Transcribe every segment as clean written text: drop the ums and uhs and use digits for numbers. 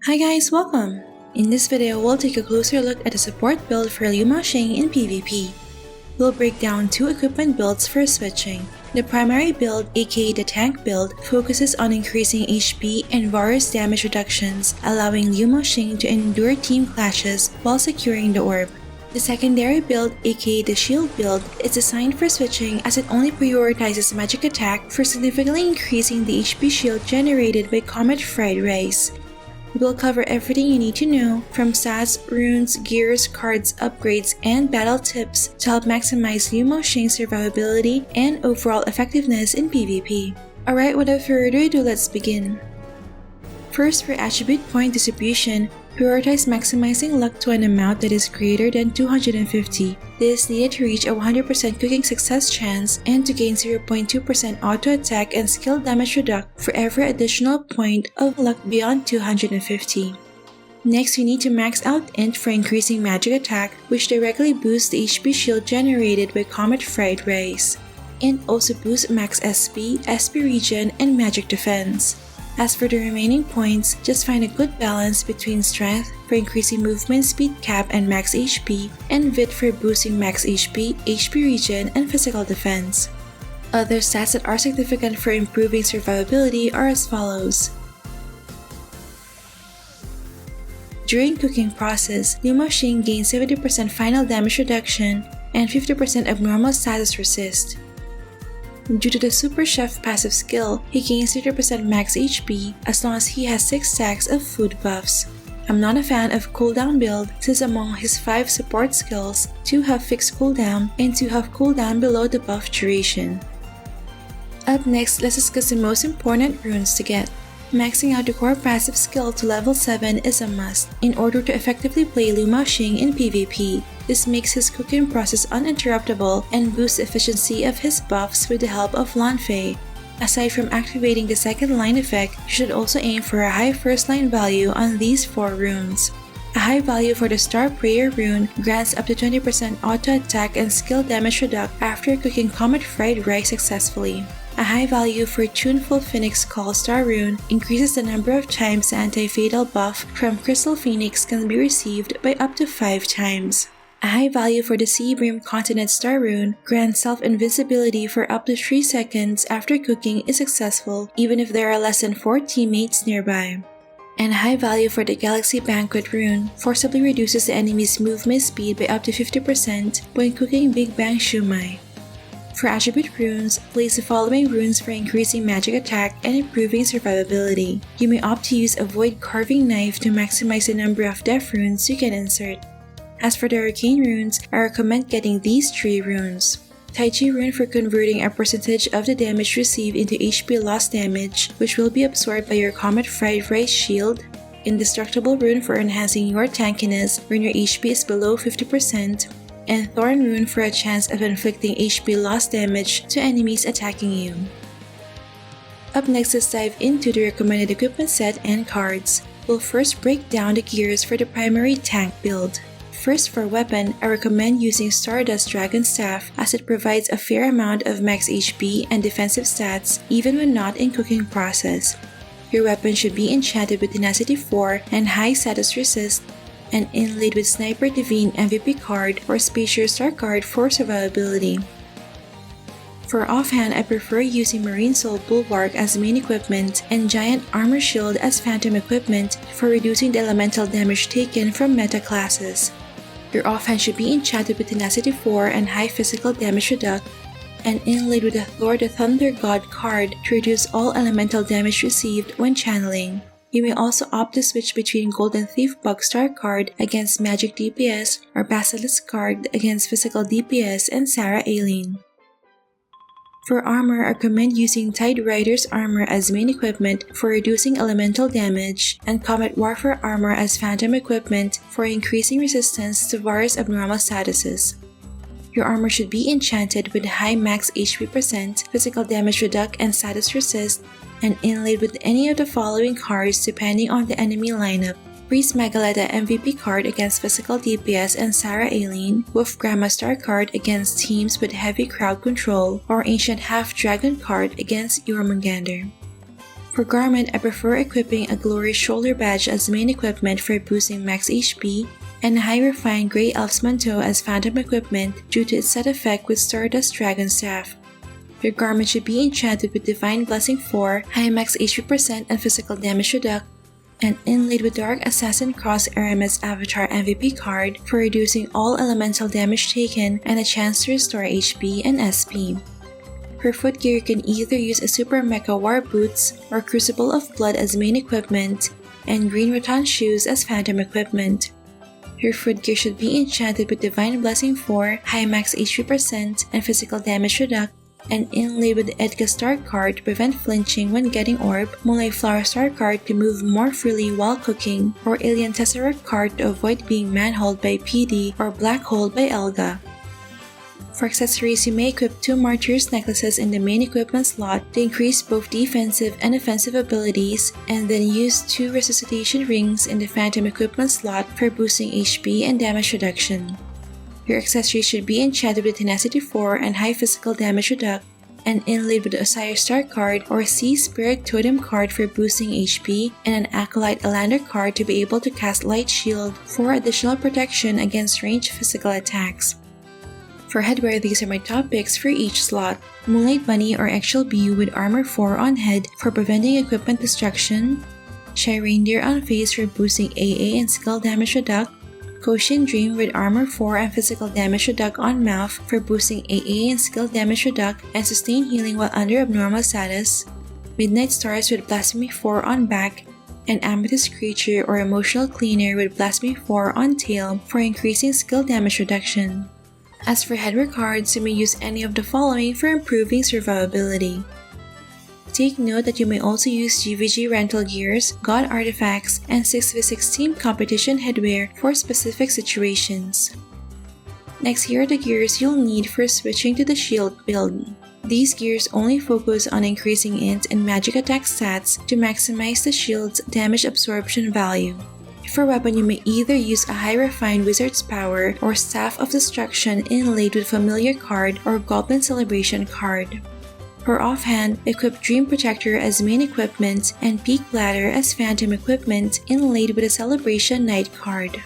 Hi guys, welcome! In this video, we'll take a closer look at the support build for Liu Mao Xing in PvP. We'll break down two equipment builds for switching. The primary build, aka the tank build, focuses on increasing HP and various damage reductions, allowing Liu Mao Xing to endure team clashes while securing the orb. The secondary build, aka the shield build, is designed for switching as it only prioritizes magic attack for significantly increasing the HP shield generated by Comet Fried Rays. We'll cover everything you need to know, from stats, runes, gears, cards, upgrades, and battle tips to help maximize Liu Mao Xing's survivability and overall effectiveness in PvP. Alright, without further ado, let's begin. First, for attribute point distribution, prioritize maximizing luck to an amount that is greater than 250. This is needed to reach a 100% cooking success chance and to gain 0.2% auto attack and skill damage reduct for every additional point of luck beyond 250. Next, you need to max out Int for increasing magic attack, which directly boosts the HP shield generated by Comet Fried Rays. Int also boosts max SP, SP regen, and magic defense. As for the remaining points, just find a good balance between strength for increasing movement speed cap and max HP, and Vit for boosting max HP, HP regen, and physical defense. Other stats that are significant for improving survivability are as follows. During cooking process, Liu Mao Xing gains 70% final damage reduction and 50% abnormal status resist. Due to the Super Chef passive skill, he gains 30% max HP as long as he has 6 stacks of food buffs. I'm not a fan of cooldown build since among his 5 support skills, 2 have fixed cooldown and 2 have cooldown below the buff duration. Up next, let's discuss the most important runes to get. Maxing out the core passive skill to level 7 is a must in order to effectively play Liu Mao Xing in PvP. This makes his cooking process uninterruptible and boosts the efficiency of his buffs with the help of Lanfei. Aside from activating the second line effect, you should also aim for a high first line value on these 4 runes. A high value for the Star Prayer rune grants up to 20% auto attack and skill damage reduct after cooking Comet Fried Rice successfully. A high value for Tuneful Phoenix Call Star rune increases the number of times the anti-fatal buff from Crystal Phoenix can be received by up to 5 times. A high value for the Sea Brim Continent Star rune grants self-invincibility for up to 3 seconds after cooking is successful even if there are less than 4 teammates nearby. And a high value for the Galaxy Banquet rune forcibly reduces the enemy's movement speed by up to 50% when cooking Big Bang Shumai. For attribute runes, place the following runes for increasing magic attack and improving survivability. You may opt to use a Void Carving Knife to maximize the number of death runes you can insert. As for the arcane runes, I recommend getting these 3 runes. Taiji rune for converting a percentage of the damage received into HP loss damage, which will be absorbed by your Comet Fried Rice shield. Indestructible rune for enhancing your tankiness when your HP is below 50%. And Thorn rune for a chance of inflicting HP loss damage to enemies attacking you. Up next, let's dive into the recommended equipment set and cards. We'll first break down the gears for the primary tank build. First, for weapon, I recommend using Stardust Dragon Staff as it provides a fair amount of max HP and defensive stats even when not in cooking process. Your weapon should be enchanted with Tenacity 4 and high status resist, and inlaid with Sniper Divine MVP card or Spacier Star card for survivability. For offhand, I prefer using Marine Soul Bulwark as main equipment and Giant Armor Shield as phantom equipment for reducing the elemental damage taken from meta classes. Your offhand should be enchanted with Tenacity 4 and high physical damage reduct, and inlaid with a Thor the Thunder God card to reduce all elemental damage received when channeling. You may also opt to switch between Golden Thief Bugstar card against magic DPS or Basilisk card against physical DPS and Sarah Aileen. For armor, I recommend using Tide Rider's armor as main equipment for reducing elemental damage and Comet Warfare armor as phantom equipment for increasing resistance to various abnormal statuses. Your armor should be enchanted with high max HP %, physical damage reduct and status resist, and inlaid with any of the following cards depending on the enemy lineup. Priest Megaletta MVP card against physical DPS and Sarah Aileen, Wolf Grandma Star card against teams with heavy crowd control, or Ancient Half Dragon card against Jormungandr. For garment, I prefer equipping a glory shoulder badge as main equipment for boosting max HP, and a high refined Grey Elf's manteau as phantom equipment due to its set effect with Stardust Dragon Staff. Your garment should be enchanted with Divine Blessing 4, high max HP percent and physical damage reduct, and inlaid with Dark Assassin Cross Aramis Avatar MVP card for reducing all elemental damage taken and a chance to restore HP and SP. For footgear, you can either use a Super Mecha War Boots or Crucible of Blood as main equipment, and Green Rattan Shoes as phantom equipment. Your footgear should be enchanted with Divine Blessing 4, high max HP percent and physical damage reduct, and inlaid with the Edka Star card to prevent flinching when getting orb, Moonlight Flower Star card to move more freely while cooking, or Alien Tesseract card to avoid being manholed by PD or black holed by Elga. For accessories, you may equip 2 Martyrs necklaces in the main equipment slot to increase both defensive and offensive abilities, and then use 2 Resuscitation Rings in the Phantom equipment slot for boosting HP and damage reduction. Your accessories should be enchanted with Tenacity 4 and high physical damage reduct, and inlaid with the Osiris Star card or Sea Spirit Totem card for boosting HP, and an Acolyte Elander card to be able to cast Light Shield for additional protection against ranged physical attacks. For headwear, these are my top picks for each slot. Moonlight Bunny or Eggshell Bee with Armor 4 on head for preventing equipment destruction, Shy Reindeer on face for boosting AA and skill damage reduct, Koshin Dream with Armor 4 and physical damage reduct on mouth for boosting AA and skill damage reduct and sustain healing while under abnormal status, Midnight Stars with Blasphemy 4 on back, and Amethyst Creature or Emotional Cleaner with Blasphemy 4 on tail for increasing skill damage reduction. As for headwear cards, you may use any of the following for improving survivability. Take note that you may also use GVG rental gears, god artifacts, and 6v6 team competition headwear for specific situations. Next, here are the gears you'll need for switching to the shield build. These gears only focus on increasing int and magic attack stats to maximize the shield's damage absorption value. For weapon, you may either use a high refined Wizard's Power or Staff of Destruction inlaid with Familiar card or Goblin Celebration card. For offhand, equip Dream Protector as main equipment and Peak Bladder as phantom equipment inlaid with a Celebration Knight card.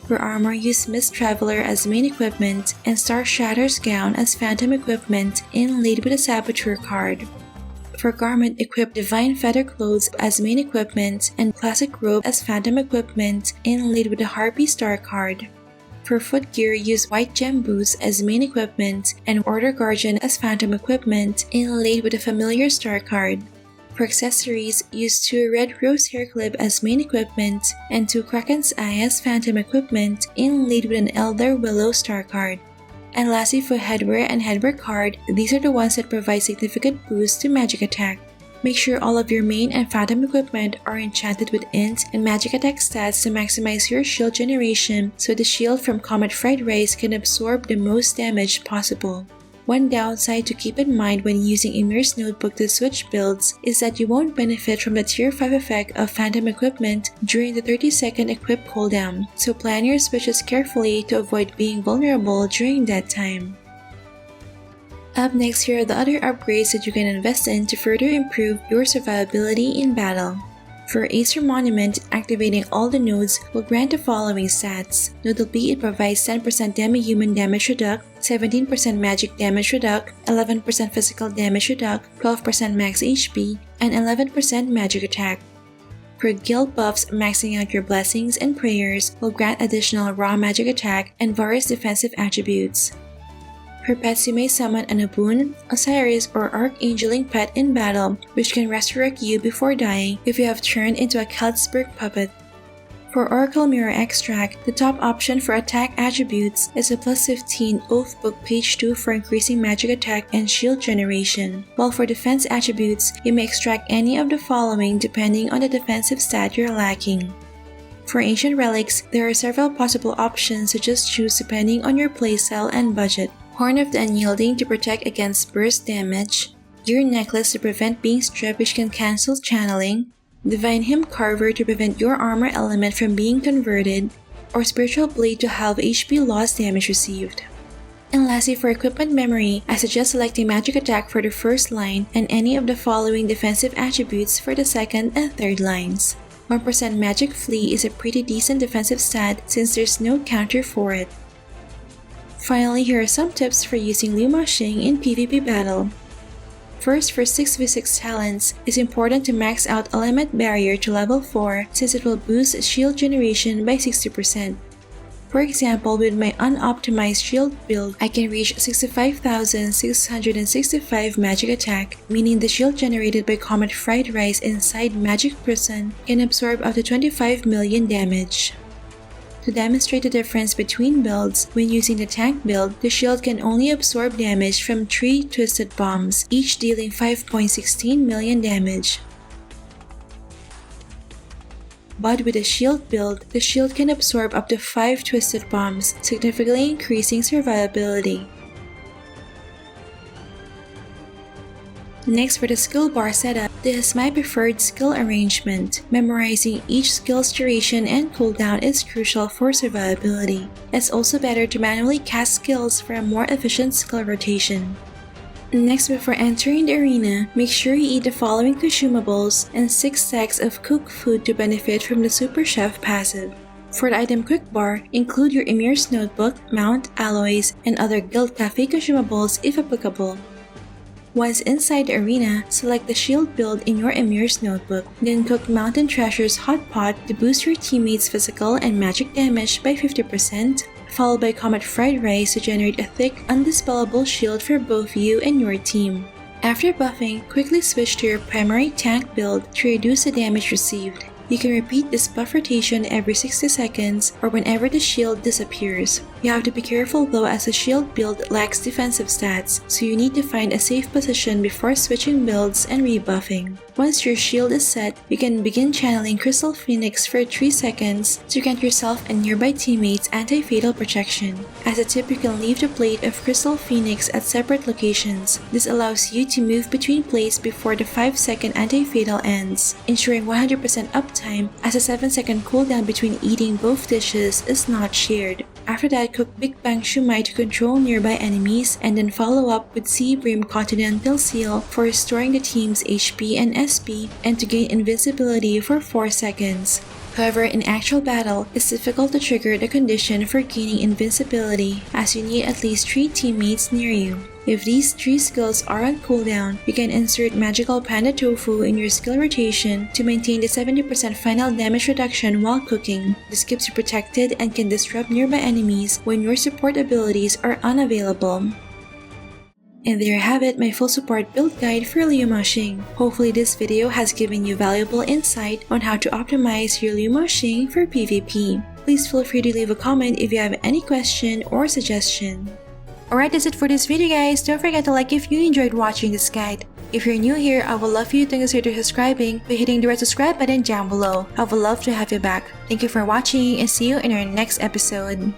For armor, use Mist Traveler as main equipment and Star Shatter's Gown as phantom equipment inlaid with a Saboteur card. For garment, equip Divine Feather Clothes as main equipment and Classic Robe as phantom equipment inlaid with a Harpy Star card. For footgear, use White Gem Boots as main equipment and Order Guardian as phantom equipment inlaid with a Familiar Star card. For accessories, use 2 Red Rose Hair Clip as main equipment and 2 Kraken's Eye as phantom equipment inlaid with an Elder Willow Star card. And lastly, for headwear and headwear card, these are the ones that provide significant boosts to magic attack. Make sure all of your main and phantom equipment are enchanted with int and magic attack stats to maximize your shield generation so the shield from Comet Fried Rice can absorb the most damage possible. One downside to keep in mind when using Emir's notebook to switch builds is that you won't benefit from the tier 5 effect of phantom equipment during the 30-second equip cooldown, so plan your switches carefully to avoid being vulnerable during that time. Up next, here are the other upgrades that you can invest in to further improve your survivability in battle. For Acer Monument, activating all the nodes will grant the following stats. Notably, it provides 10% demi-human damage reduct, 17% magic damage reduct, 11% physical damage reduct, 12% max HP, and 11% magic attack. For guild buffs, maxing out your blessings and prayers will grant additional raw magic attack and various defensive attributes. For pets, you may summon an Aboon, Osiris, or Archangeling pet in battle, which can resurrect you before dying if you have turned into a Kaltzberg puppet. For Oracle Mirror Extract, the top option for attack attributes is a plus 15 Oath Book page 2 for increasing magic attack and shield generation, while for defense attributes, you may extract any of the following depending on the defensive stat you're lacking. For Ancient Relics, there are several possible options to just choose depending on your playstyle and budget. Horn of the Unyielding to protect against burst damage, Gear Necklace to prevent being stripped which can cancel channeling, Divine Hymn Carver to prevent your armor element from being converted, or Spiritual Blade to halve HP loss damage received. And lastly, for equipment memory, I suggest selecting Magic Attack for the first line and any of the following defensive attributes for the second and third lines. 1% Magic Flee is a pretty decent defensive stat since there's no counter for it. Finally, here are some tips for using Liu Mao Xing in PvP battle. First, for 6v6 talents, it's important to max out Element Barrier to level 4 since it will boost shield generation by 60%. For example, with my unoptimized shield build, I can reach 65,665 magic attack, meaning the shield generated by Comet Fried Rice inside Magic Prison can absorb up to 25 million damage. To demonstrate the difference between builds, when using the tank build, the shield can only absorb damage from 3 Twisted Bombs, each dealing 5.16 million damage. But with a shield build, the shield can absorb up to 5 Twisted Bombs, significantly increasing survivability. Next, for the skill bar setup, this is my preferred skill arrangement. Memorizing each skill's duration and cooldown is crucial for survivability. It's also better to manually cast skills for a more efficient skill rotation. Next, before entering the arena, make sure you eat the following consumables and 6 stacks of cooked food to benefit from the Super Chef passive. For the item quick bar, include your Emir's Notebook, Mount, Alloys, and other Guild Cafe consumables if applicable. Once inside the arena, select the shield build in your Emir's Notebook, then cook Mountain Treasure's Hot Pot to boost your teammates' physical and magic damage by 50%, followed by Comet Fried Rice to generate a thick, undispellable shield for both you and your team. After buffing, quickly switch to your primary tank build to reduce the damage received. You can repeat this buff rotation every 60 seconds or whenever the shield disappears. You have to be careful though, as the shield build lacks defensive stats, so you need to find a safe position before switching builds and rebuffing. Once your shield is set, you can begin channeling Crystal Phoenix for 3 seconds to grant yourself and nearby teammates anti-fatal protection. As a tip, you can leave the plate of Crystal Phoenix at separate locations. This allows you to move between plates before the 5-second anti-fatal ends, ensuring 100% uptime, as a 7-second cooldown between eating both dishes is not shared. After that, cook Big Bang Shumai to control nearby enemies, and then follow up with Sea Brim Continental Seal for restoring the team's HP and SP, and to gain invincibility for 4 seconds. However, in actual battle, it's difficult to trigger the condition for gaining invincibility, as you need at least 3 teammates near you. If these 3 skills are on cooldown, you can insert Magical Panda Tofu in your skill rotation to maintain the 70% final damage reduction while cooking. This keeps you protected and can disrupt nearby enemies when your support abilities are unavailable. And there you have it, my full support build guide for Liu Mao Xing. Hopefully this video has given you valuable insight on how to optimize your Liu Mao Xing for PvP. Please feel free to leave a comment if you have any question or suggestion. Alright, that's it for this video guys. Don't forget to like if you enjoyed watching this guide. If you're new here, I would love for you to consider subscribing by hitting the red subscribe button down below. I would love to have you back. Thank you for watching and see you in our next episode.